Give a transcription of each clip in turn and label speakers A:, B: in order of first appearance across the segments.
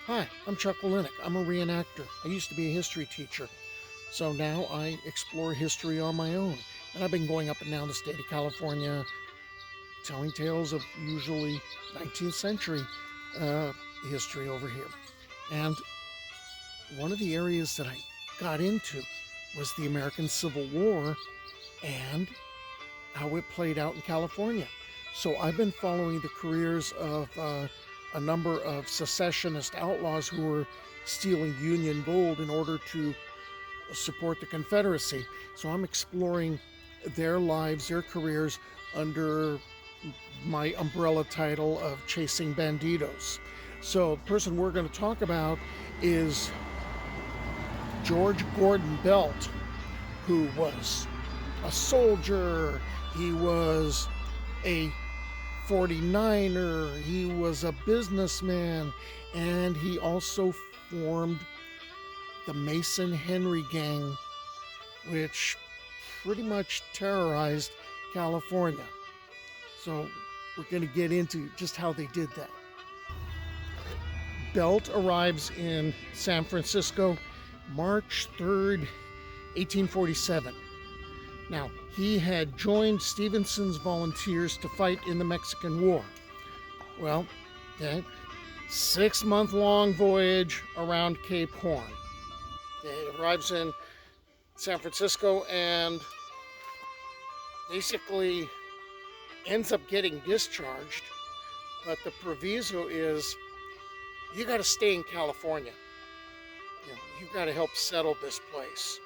A: Hi, I'm Chuck Walinick. I'm a reenactor. I used to be a history teacher, so now I explore history on my own. And I've been going up and down the state of California telling tales of usually 19th century uh, history over here. And one of the areas that I got into was the American Civil War and how it played out in California. So I've been following the careers of a number of secessionist outlaws who were stealing Union gold in order to support the Confederacy. So I'm exploring their lives, their careers under my umbrella title of Chasing Bandidos. So the person we're going to talk about is George Gordon Belt, who was a soldier. He was a 49er, he was a businessman, and he also formed the Mason Henry Gang, which pretty much terrorized California. So we're going to get into just how they did that. Belt arrives in San Francisco March 3rd, 1847. Now, he had joined Stevenson's volunteers to fight in the Mexican War. Well, okay, 6-month-long voyage around Cape Horn. He arrives in San Francisco and basically ends up getting discharged, but the proviso is you got to stay in California. You've got to help settle this place.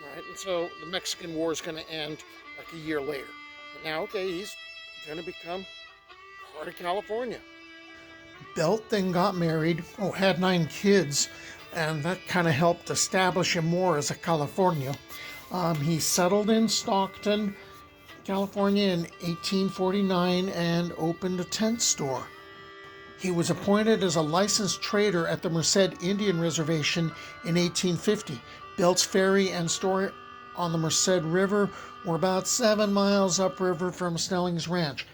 A: All right, and so the Mexican War is going to end like a year later. But now, okay, he's going to become part of California. Belt then got married, had 9 kids, and that kind of helped establish him more as a Californian. He settled in Stockton, California in 1849 and opened a tent store. He was appointed as a licensed trader at the Merced Indian Reservation in 1850. Belt's ferry and store on the Merced River were about 7 miles upriver from Snelling's Ranch.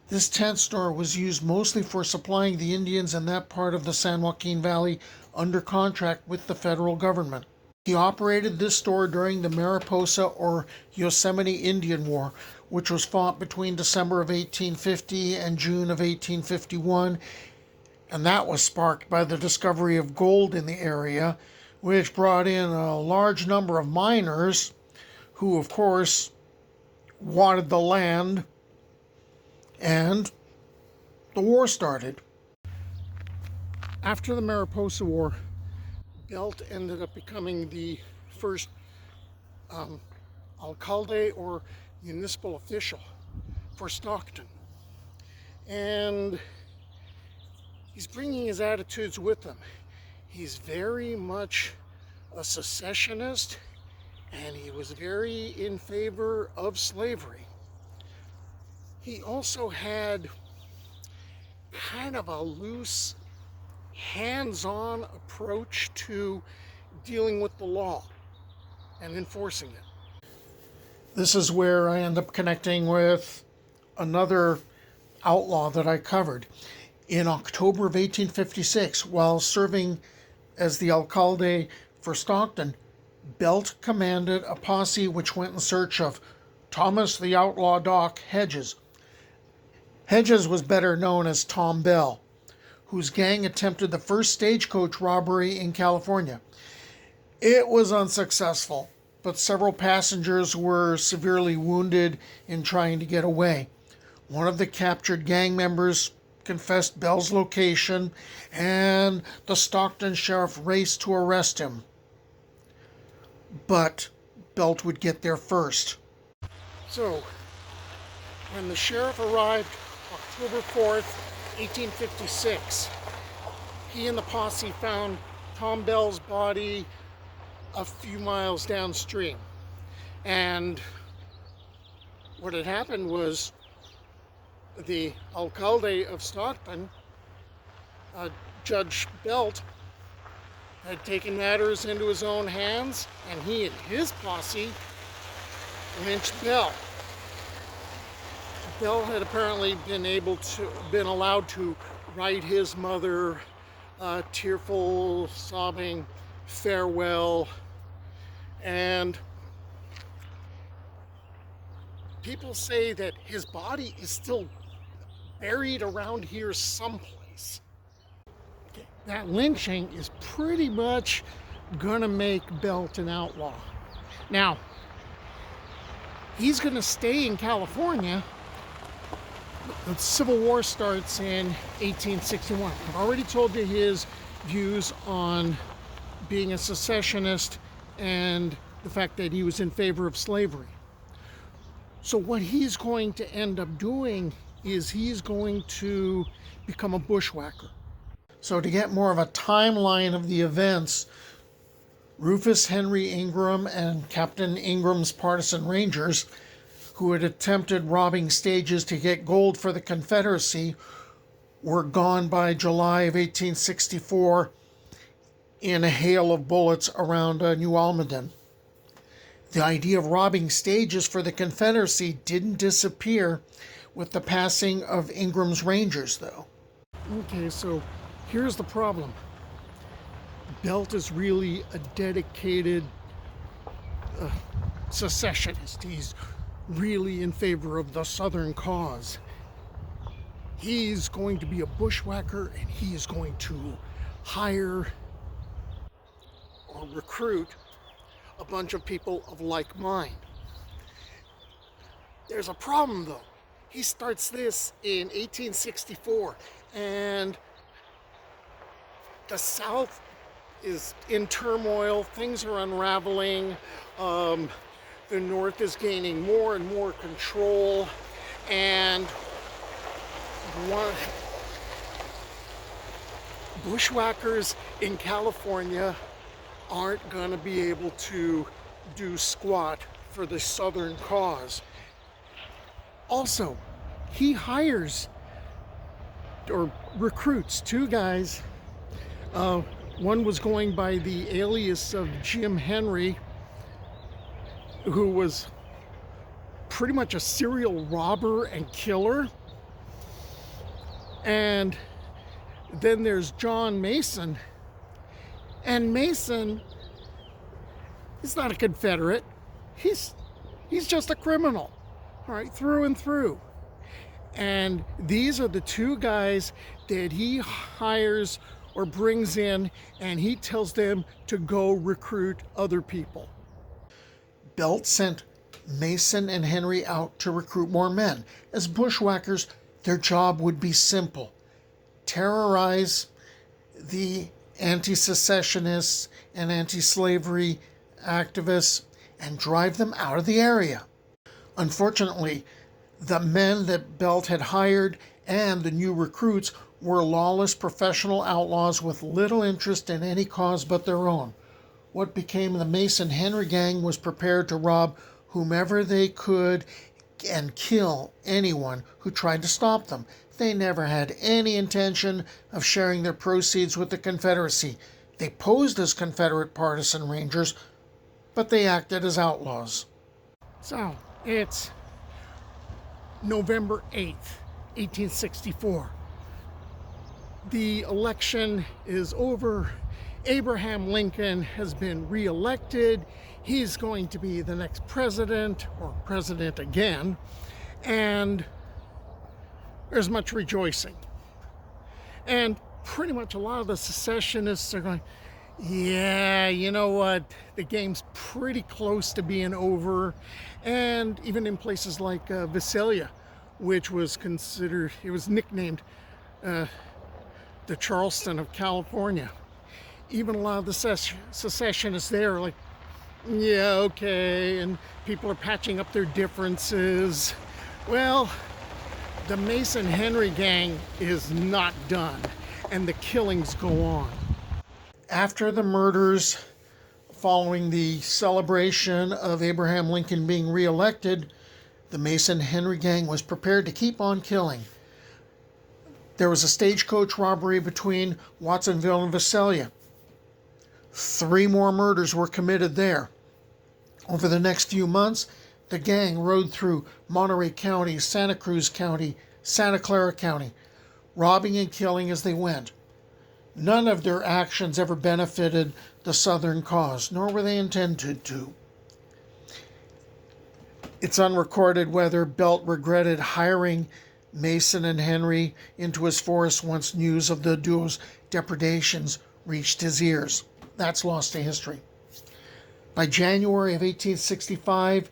A: This tent store was used mostly for supplying the Indians in that part of the San Joaquin Valley under contract with the federal government. He operated this store during the Mariposa or Yosemite Indian War, which was fought between December of 1850 and June of 1851, and that was sparked by the discovery of gold in the area, which brought in a large number of miners who, of course, wanted the land, and the war started. After the Mariposa War, Belt ended up becoming the first alcalde or municipal official for Stockton. And he's bringing his attitudes with him. He's very much a secessionist, and he was very in favor of slavery. He also had kind of a loose, hands-on approach to dealing with the law and enforcing it. This is where I end up connecting with another outlaw that I covered. In October of 1856, while serving as the alcalde for Stockton, Belt commanded a posse which went in search of Thomas the Outlaw Doc Hedges. Hedges was better known as Tom Bell, whose gang attempted the first stagecoach robbery in California. It was unsuccessful, but several passengers were severely wounded in trying to get away. One of the captured gang members confessed Bell's location, and the Stockton sheriff raced to arrest him. But Belt would get there first. So, when the sheriff arrived October 4th, 1856, he and the posse found Tom Bell's body a few miles downstream. And what had happened was the alcalde of Stockton, Judge Belt, had taken matters into his own hands, and he and his posse lynched Bell. Bell had apparently been allowed to write his mother tearful, sobbing farewell. And people say that his body is still buried around here someplace. Okay, that lynching is pretty much gonna make Belt an outlaw. Now, he's gonna stay in California. The Civil War starts in 1861. I've already told you his views on being a secessionist and the fact that he was in favor of slavery. So what he's going to end up doing is he's going to become a bushwhacker. So to get more of a timeline of the events, Rufus Henry Ingram and Captain Ingram's Partisan Rangers, who had attempted robbing stages to get gold for the Confederacy, were gone by July of 1864 in a hail of bullets around New Almaden. The idea of robbing stages for the Confederacy didn't disappear with the passing of Ingram's Rangers, though. Okay, so here's the problem. Belt is really a dedicated secessionist. He's really in favor of the Southern cause. He's going to be a bushwhacker, and he is going to hire or recruit a bunch of people of like mind. There's a problem, though. He starts this in 1864, and the South is in turmoil. Things are unraveling. The North is gaining more and more control, and bushwhackers in California aren't going to be able to do squat for the Southern cause. Also, he hires or recruits two guys. One was going by the alias of Jim Henry, who was pretty much a serial robber and killer. And then there's John Mason. And Mason is not a Confederate. He's just a criminal, all right, through and through. And these are the two guys that he hires or brings in, and he tells them to go recruit other people. Belt sent Mason and Henry out to recruit more men. As bushwhackers, their job would be simple: terrorize the anti-secessionists and anti-slavery activists and drive them out of the area. Unfortunately, the men that Belt had hired and the new recruits were lawless professional outlaws with little interest in any cause but their own. What became the Mason-Henry gang was prepared to rob whomever they could and kill anyone who tried to stop them. They never had any intention of sharing their proceeds with the Confederacy. They posed as Confederate Partisan Rangers, but they acted as outlaws. So, it's November 8th, 1864. The election is over. Abraham Lincoln has been reelected. He's going to be the next president, or president again, and there's much rejoicing. And pretty much a lot of the secessionists are going, yeah, you know what, the game's pretty close to being over. And even in places like Visalia, which was considered, it was nicknamed the Charleston of California. Even a lot of the secessionists there are like, yeah, okay, and people are patching up their differences. Well, the Mason-Henry gang is not done, and the killings go on. After the murders following the celebration of Abraham Lincoln being reelected, the Mason-Henry gang was prepared to keep on killing. There was a stagecoach robbery between Watsonville and Visalia. 3 more murders were committed there. Over the next few months, the gang rode through Monterey County, Santa Cruz County, Santa Clara County, robbing and killing as they went. None of their actions ever benefited the Southern cause, nor were they intended to. It's unrecorded whether Belt regretted hiring Mason and Henry into his force once news of the duo's depredations reached his ears. That's lost to history. By January of 1865,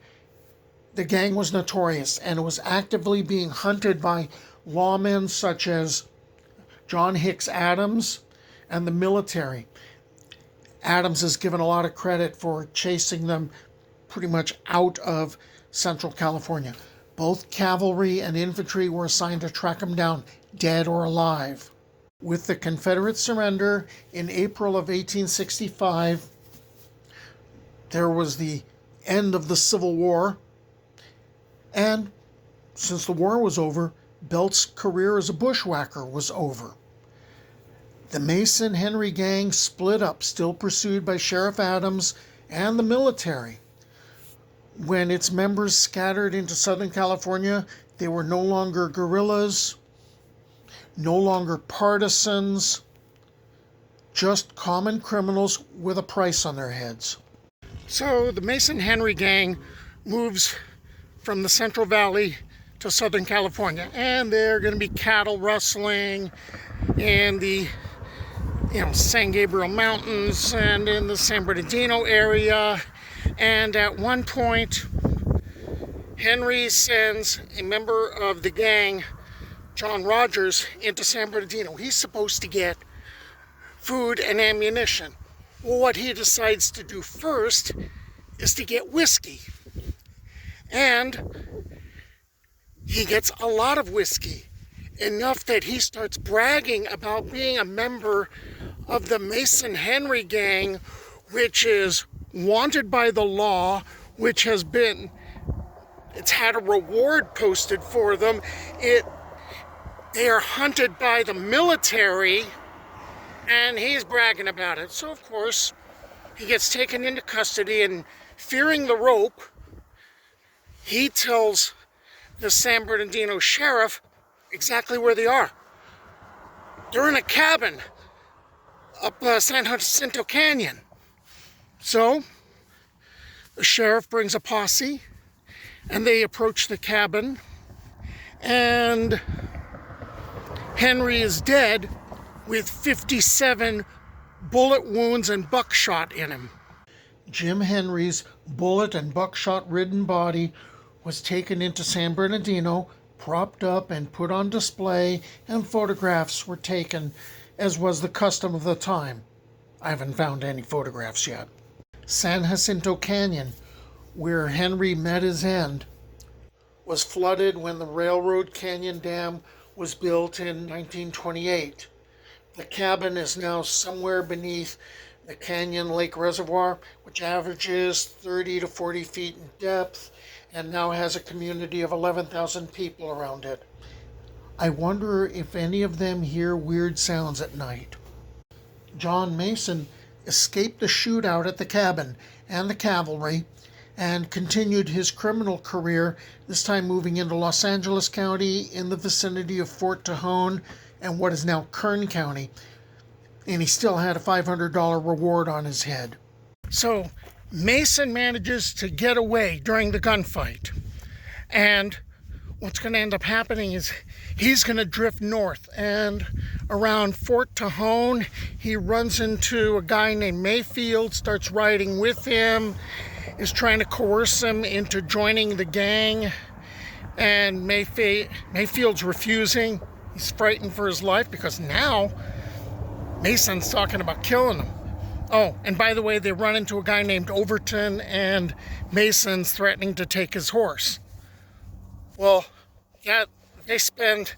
A: the gang was notorious and it was actively being hunted by lawmen such as John Hicks Adams and the military. Adams is given a lot of credit for chasing them pretty much out of Central California. Both cavalry and infantry were assigned to track them down, dead or alive. With the Confederate surrender in April of 1865, there was the end of the Civil War, and since the war was over, Belt's career as a bushwhacker was over. The Mason-Henry gang split up, still pursued by Sheriff Adams and the military. When its members scattered into Southern California, they were no longer guerrillas, no longer partisans, just common criminals with a price on their heads. So the Mason-Henry gang moves from the Central Valley to Southern California, and they're going to be cattle rustling in the San Gabriel Mountains and in the San Bernardino area. And at one point, Henry sends a member of the gang, John Rogers, into San Bernardino. He's supposed to get food and ammunition. Well, what he decides to do first is to get whiskey. And he gets a lot of whiskey, enough that he starts bragging about being a member of the Mason-Henry gang, which is wanted by the law, which has been, it's had a reward posted for them. They are hunted by the military, and he's bragging about it. So of course, he gets taken into custody, and fearing the rope, he tells the San Bernardino sheriff exactly where they are. They're in a cabin up San Jacinto Canyon. So the sheriff brings a posse, and they approach the cabin, and Henry is dead with 57 bullet wounds and buckshot in him. Jim Henry's bullet and buckshot-ridden body was taken into San Bernardino, propped up and put on display, and photographs were taken, as was the custom of the time. I haven't found any photographs yet. San Jacinto Canyon, where Henry met his end, was flooded when the Railroad Canyon Dam was built in 1928. The cabin is now somewhere beneath the Canyon Lake Reservoir, which averages 30 to 40 feet in depth, and now has a community of 11,000 people around it. I wonder if any of them hear weird sounds at night. John Mason escaped the shootout at the cabin and the cavalry, and continued his criminal career, this time moving into Los Angeles County in the vicinity of Fort Tejon and what is now Kern County, and he still had a $500 reward on his head. So Mason manages to get away during the gunfight, and what's going to end up happening is he's going to drift north, and around Fort Tejon he runs into a guy named Mayfield, starts riding with him, is trying to coerce him into joining the gang, and Mayfield's refusing. He's frightened for his life because now Mason's talking about killing him. Oh, and by the way, they run into a guy named Overton, and Mason's threatening to take his horse. Well, yeah, they spend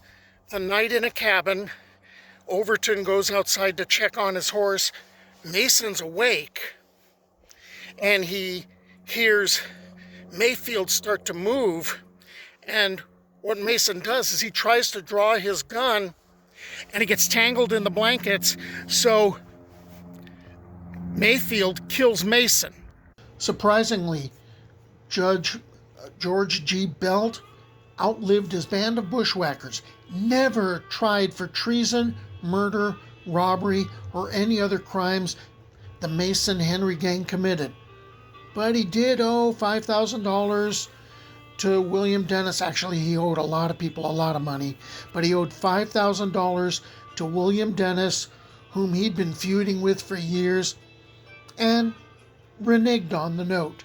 A: the night in a cabin. Overton goes outside to check on his horse. Mason's awake, and he hears Mayfield start to move. And what Mason does is he tries to draw his gun, and he gets tangled in the blankets, so Mayfield kills Mason. Surprisingly, Judge George G. Belt outlived his band of bushwhackers, never tried for treason, murder,
B: robbery, or any other crimes the Mason Henry gang committed. But he did owe $5,000 to William Dennis. Actually, he owed a lot of people a lot of money, but he owed $5,000 to William Dennis, whom he'd been feuding with for years, and reneged on the note.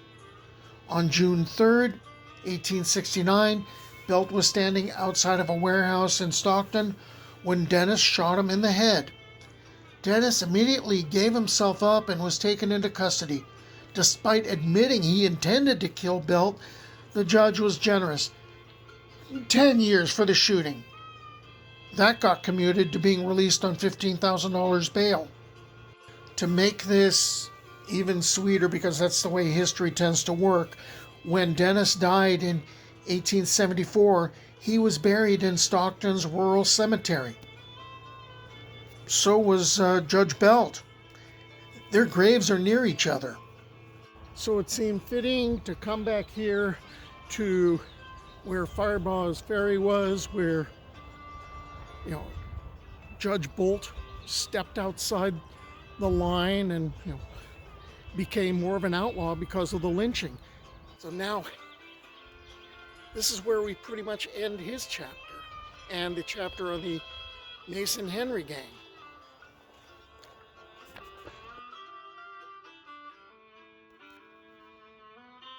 B: On June 3rd, 1869, Belt was standing outside of a warehouse in Stockton when Dennis shot him in the head. Dennis immediately gave himself up and was taken into custody. Despite admitting he intended to kill Belt, the judge was generous. 10 years for the shooting. That got commuted to being released on $15,000 bail. To make this even sweeter, because that's the way history tends to work, when Dennis died in 1874, he was buried in Stockton's rural cemetery. So was Judge Belt. Their graves are near each other. So it seemed fitting to come back here to where Firebaugh's Ferry was, where, Judge Bolt stepped outside the line and, became more of an outlaw because of the lynching. So now, this is where we pretty much end his chapter, and the chapter on the Mason Henry gang.